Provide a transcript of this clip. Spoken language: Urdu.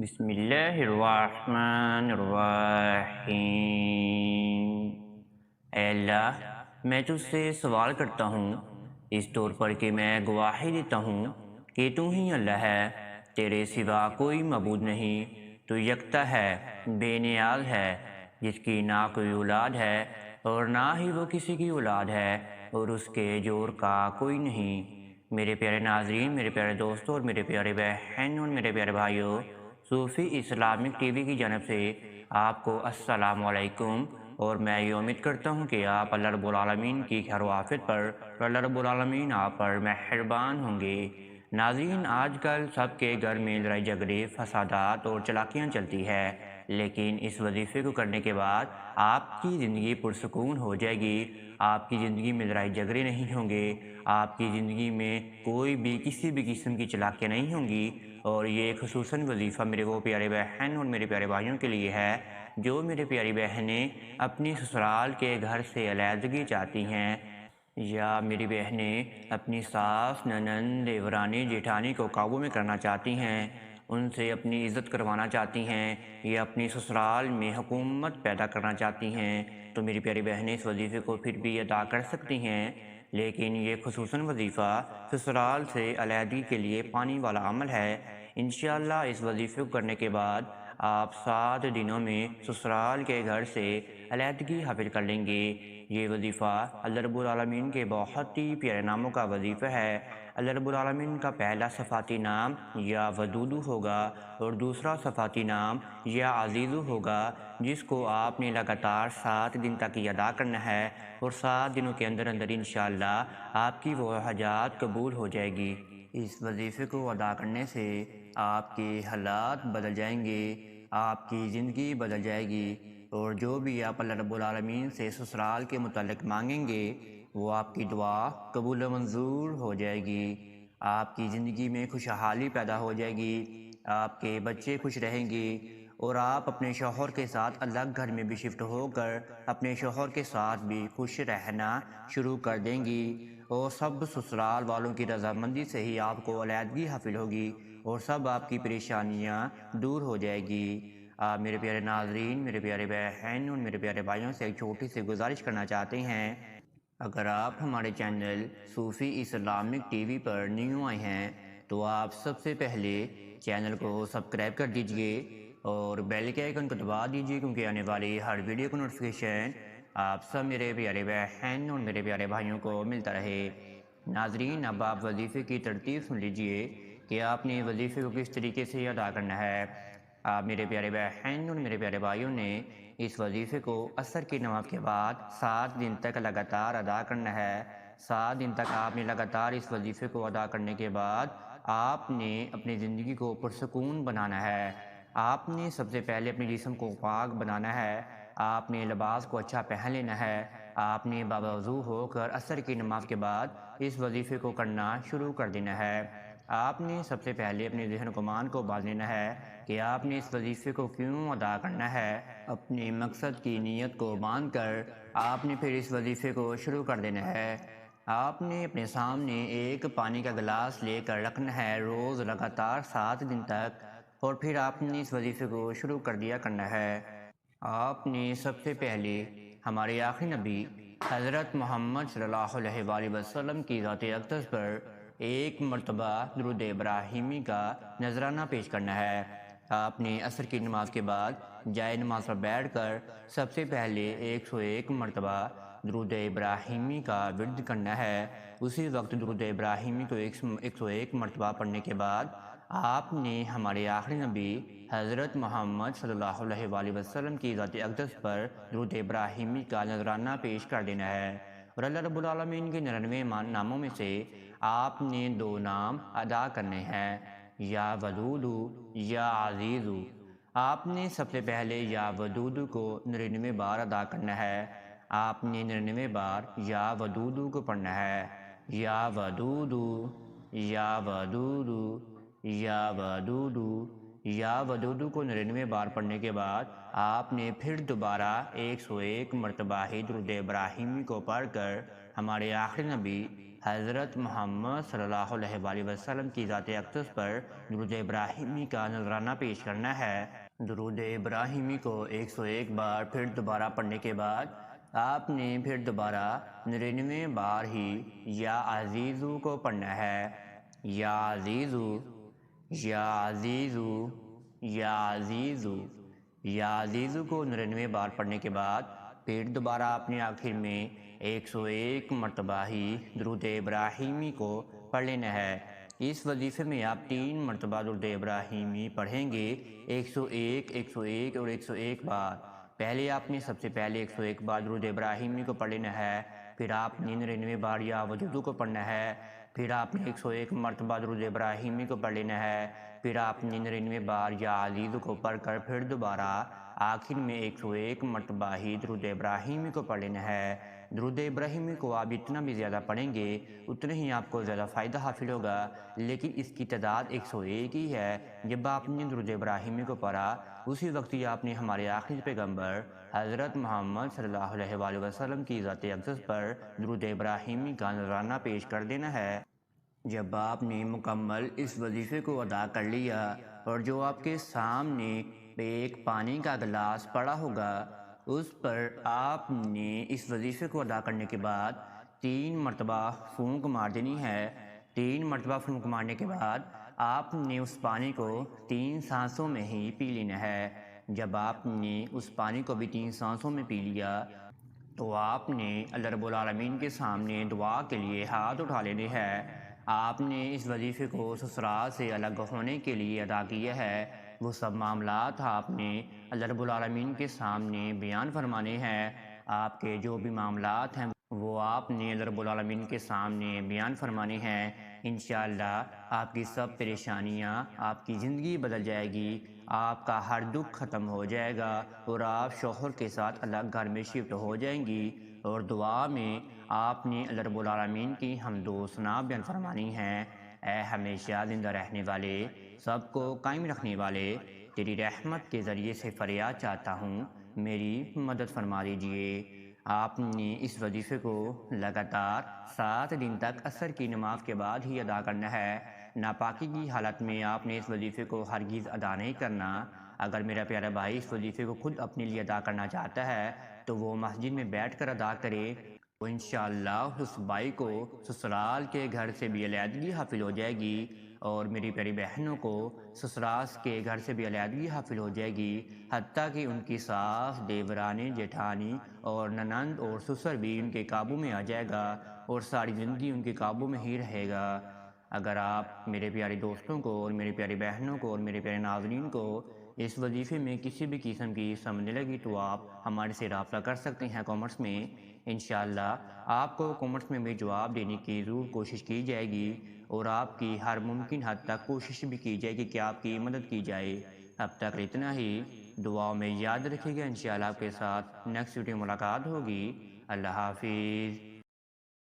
بسم اللہ الرحمن الرحیم۔ اے اللہ، میں تجھ سے سوال کرتا ہوں اس طور پر کہ میں گواہی دیتا ہوں کہ تو ہی اللہ ہے، تیرے سوا کوئی معبود نہیں، تو یکتا ہے، بے نیاز ہے، جس کی نہ کوئی اولاد ہے اور نہ ہی وہ کسی کی اولاد ہے اور اس کے جور کا کوئی نہیں۔ میرے پیارے ناظرین، میرے پیارے دوستوں اور میرے پیارے بہن اور میرے پیارے بھائیوں، صوفی اسلامک ٹی وی کی جانب سے آپ کو السلام علیکم، اور میں یہ امید کرتا ہوں کہ آپ اللہ رب العالمین کی خیر و عافیت پر اور اللہ رب العالمین آپ پر مہربان ہوں گے۔ ناظرین، آج کل سب کے گھر میں لڑائی جھگڑے، فسادات اور چلاکیاں چلتی ہے، لیکن اس وظیفے کو کرنے کے بعد آپ کی زندگی پرسکون ہو جائے گی۔ آپ کی زندگی میں لڑائی جھگڑے نہیں ہوں گے، آپ کی زندگی میں کوئی بھی کسی بھی قسم کی چلاکیاں نہیں ہوں گی، اور یہ خصوصاً وظیفہ میرے وہ پیارے بہن اور میرے پیارے بھائیوں کے لیے ہے جو میرے پیاری بہنیں اپنی سسرال کے گھر سے علیحدگی چاہتی ہیں، یا میری بہنیں اپنی ساس، ننند، دیورانی، جیٹھانی کو قابو میں کرنا چاہتی ہیں، ان سے اپنی عزت کروانا چاہتی ہیں، یا اپنی سسرال میں حکومت پیدا کرنا چاہتی ہیں، تو میری پیاری بہنیں اس وظیفے کو پھر بھی ادا کر سکتی ہیں۔ لیکن یہ خصوصاً وظیفہ سسرال سے علیحدگی کے لیے پانی والا عمل ہے۔ انشاءاللہ اس وظیفے کو کرنے کے بعد آپ 7 دنوں میں سسرال کے گھر سے علیحدگی حاصل کر لیں گے۔ یہ وظیفہ اللہ رب العالمین کے بہت ہی پیارے ناموں کا وظیفہ ہے۔ اللہ رب العالمین کا پہلا صفاتی نام یا ودودو ہوگا اور دوسرا صفاتی نام یا عزیزو ہوگا، جس کو آپ نے لگاتار 7 دن تک ادا کرنا ہے، اور 7 دنوں کے اندر اندر انشاءاللہ آپ کی وہ حاجات قبول ہو جائے گی۔ اس وظیفے کو ادا کرنے سے آپ کے حالات بدل جائیں گے، آپ کی زندگی بدل جائے گی، اور جو بھی آپ اللہ رب العالمین سے سسرال کے متعلق مانگیں گے وہ آپ کی دعا قبول و منظور ہو جائے گی۔ آپ کی زندگی میں خوشحالی پیدا ہو جائے گی، آپ کے بچے خوش رہیں گے، اور آپ اپنے شوہر کے ساتھ الگ گھر میں بھی شفٹ ہو کر اپنے شوہر کے ساتھ بھی خوش رہنا شروع کر دیں گی، اور سب سسرال والوں کی رضامندی سے ہی آپ کو علیحدگی حاصل ہوگی، اور سب آپ کی پریشانیاں دور ہو جائے گی۔ آپ میرے پیارے ناظرین، میرے پیارے بہن اور میرے پیارے بھائیوں سے ایک چھوٹی سی گزارش کرنا چاہتے ہیں، اگر آپ ہمارے چینل صوفی اسلامک ٹی وی پر نیو آئے ہیں تو آپ سب سے پہلے چینل کو سبسکرائب کر دیجئے اور بیل کے آئیکن کو دبا دیجئے، کیونکہ آنے والی ہر ویڈیو کا نوٹیفیکیشن آپ سب میرے پیارے بہن اور میرے پیارے بھائیوں کو ملتا رہے۔ ناظرین، اب آپ وظیفے کی ترتیب سن لیجئے کہ آپ نے وظیفے کو کس طریقے سے ادا کرنا ہے۔ آپ میرے پیارے بہن اور میرے پیارے بھائیوں نے اس وظیفے کو عصر کی نماز کے بعد 7 دن تک لگاتار ادا کرنا ہے۔ 7 دن تک آپ نے لگاتار اس وظیفے کو ادا کرنے کے بعد آپ نے اپنی زندگی کو پرسکون بنانا ہے۔ آپ نے سب سے پہلے اپنے جسم کو پاک بنانا ہے، آپ نے لباس کو اچھا پہن لینا ہے، آپ نے باوضو ہو کر عصر کی نماز کے بعد اس وظیفے کو کرنا شروع کر دینا ہے۔ آپ نے سب سے پہلے اپنے ذہن و گمان کو باندھ لینا ہے کہ آپ نے اس وظیفے کو کیوں ادا کرنا ہے۔ اپنے مقصد کی نیت کو باندھ کر آپ نے پھر اس وظیفے کو شروع کر دینا ہے۔ آپ نے اپنے سامنے ایک پانی کا گلاس لے کر رکھنا ہے روز لگاتار 7 دن تک، اور پھر آپ نے اس وظیفے کو شروع کر دیا کرنا ہے۔ آپ نے سب سے پہلے ہمارے آخری نبی حضرت محمد صلی اللہ علیہ وآلہ وسلم کی ذات اقدس پر ایک مرتبہ درود ابراہیمی کا نذرانہ پیش کرنا ہے۔ آپ نے عصر کی نماز کے بعد جائے نماز پر بیٹھ کر سب سے پہلے 101 مرتبہ درود ابراہیمی کا ورد کرنا ہے۔ اسی وقت درود ابراہیمی کو 101 مرتبہ پڑھنے کے بعد آپ نے ہمارے آخری نبی حضرت محمد صلی اللہ علیہ وآلہ وسلم کی ذات اقدس پر درود ابراہیمی کا نذرانہ پیش کر دینا ہے، اور اللہ رب العالمین کے 99 ناموں میں سے آپ نے 2 نام ادا کرنے ہیں، یا ودودو یا عزیزو۔ آپ نے سب سے پہلے یا ودودو کو 99 بار ادا کرنا ہے۔ آپ نے 99 بار یا ودودو کو پڑھنا ہے، یا ودودو یا ودودو یا ودودو یا ودودو کو 99 بار پڑھنے کے بعد آپ نے پھر دوبارہ 101 مرتبہ ہی درود ابراہیمی کو پڑھ کر ہمارے آخری نبی حضرت محمد صلی اللہ علیہ وآلہ وسلم کی ذات اقدس پر درود ابراہیمی کا نذرانہ پیش کرنا ہے۔ درود ابراہیمی کو 101 بار پھر دوبارہ پڑھنے کے بعد آپ نے پھر دوبارہ 99 بار ہی یا عزیزو کو پڑھنا ہے۔ یا عزیزو، یا عزیزو، یا عزیزو، یا عزیزو کو 99 بار پڑھنے کے بعد پھر دوبارہ اپنے آخر میں 101 مرتبہ ہی درود ابراہیمی کو پڑھ لینا ہے۔ اس وظیفے میں آپ 3 مرتبہ درود ابراہیمی پڑھیں گے، 101، 101 اور 101 بار۔ پہلے آپ نے سب سے پہلے 101 بار درود ابراہیمی کو پڑھ لینا ہے، پھر آپ نے 99 بار یا وجودو کو پڑھنا ہے، پھر آپ نے 101 مرتبہ درود ابراہیمی کو پڑھ لینا ہے، پھر آپ نے 99 بار یا عزیزو کو پڑھ کر پھر دوبارہ آخر میں 101 مرتبہ ہی درود ابراہیمی کو پڑھ لینا ہے۔ درود ابراہیمی کو آپ جتنا بھی زیادہ پڑھیں گے اتنا ہی آپ کو زیادہ فائدہ حاصل ہوگا، لیکن اس کی تعداد 101 ہی ہے۔ جب آپ نے درود ابراہیمی کو پڑھا اسی وقت ہی آپ نے ہمارے آخری پیغمبر حضرت محمد صلی اللہ علیہ وآلہ وسلم کی ذات اقدس پر درود ابراہیمی کا نذرانہ پیش کر دینا ہے۔ جب آپ نے مکمل اس وظیفے کو ادا کر لیا اور جو آپ کے سامنے ایک پانی کا گلاس پڑا ہوگا اس پر آپ نے اس وظیفے کو ادا کرنے کے بعد 3 مرتبہ پھونک مار دینی ہے۔ 3 مرتبہ پھونک مارنے کے بعد آپ نے اس پانی کو 3 سانسوں میں ہی پی لینا ہے۔ جب آپ نے اس پانی کو بھی 3 سانسوں میں پی لیا تو آپ نے اللہ رب العالمین کے سامنے دعا کے لیے ہاتھ اٹھا لینے ہیں۔ آپ نے اس وظیفے کو سسرال سے الگ ہونے کے لیے ادا کیا ہے۔ وہ سب معاملات آپ نے اللہ رب العالمین کے سامنے بیان فرمانے ہیں۔ آپ کے جو بھی معاملات ہیں وہ آپ نے اللہ رب العالمین کے سامنے بیان فرمانے ہیں۔ انشاءاللہ آپ کی سب پریشانیاں، آپ کی زندگی بدل جائے گی، آپ کا ہر دکھ ختم ہو جائے گا اور آپ شوہر کے ساتھ الگ گھر میں شفٹ ہو جائیں گی۔ اور دعا میں آپ نے اللہ رب العالمین کی حمد و ثنا بیان فرمانی ہیں۔ اے ہمیشہ زندہ رہنے والے، سب کو قائم رکھنے والے، تیری رحمت کے ذریعے سے فریاد چاہتا ہوں، میری مدد فرما دیجئے۔ آپ نے اس وظیفے کو لگاتار 7 دن تک عصر کی نماز کے بعد ہی ادا کرنا ہے۔ ناپاکی کی حالت میں آپ نے اس وظیفے کو ہرگز ادا نہیں کرنا۔ اگر میرا پیارا بھائی اس وظیفے کو خود اپنے لیے ادا کرنا چاہتا ہے تو وہ مسجد میں بیٹھ کر ادا کرے، تو انشاءاللہ اس بھائی کو سسرال کے گھر سے بھی علیحدگی حاصل ہو جائے گی اور میری پیاری بہنوں کو سسرال کے گھر سے بھی علیحدگی حاصل ہو جائے گی، حتیٰ کہ ان کی ساس، دیورانی، جیٹھانی اور ننند اور سسر بھی ان کے قابو میں آ جائے گا اور ساری زندگی ان کے قابو میں ہی رہے گا۔ اگر آپ میرے پیارے دوستوں کو اور میری پیاری بہنوں کو اور میرے پیارے ناظرین کو اس وظیفے میں کسی بھی قسم کی سمجھنے لگی تو آپ ہمارے سے رابطہ کر سکتے ہیں کامنٹس میں۔ انشاءاللہ آپ کو کامنٹس میں بھی جواب دینے کی ضرور کوشش کی جائے گی اور آپ کی ہر ممکن حد تک کوشش بھی کی جائے گی کہ آپ کی مدد کی جائے۔ اب تک اتنا ہی، دعاؤں میں یاد رکھیے گا، انشاءاللہ آپ کے ساتھ نیکسٹ ویڈیو ملاقات ہوگی۔ اللہ حافظ۔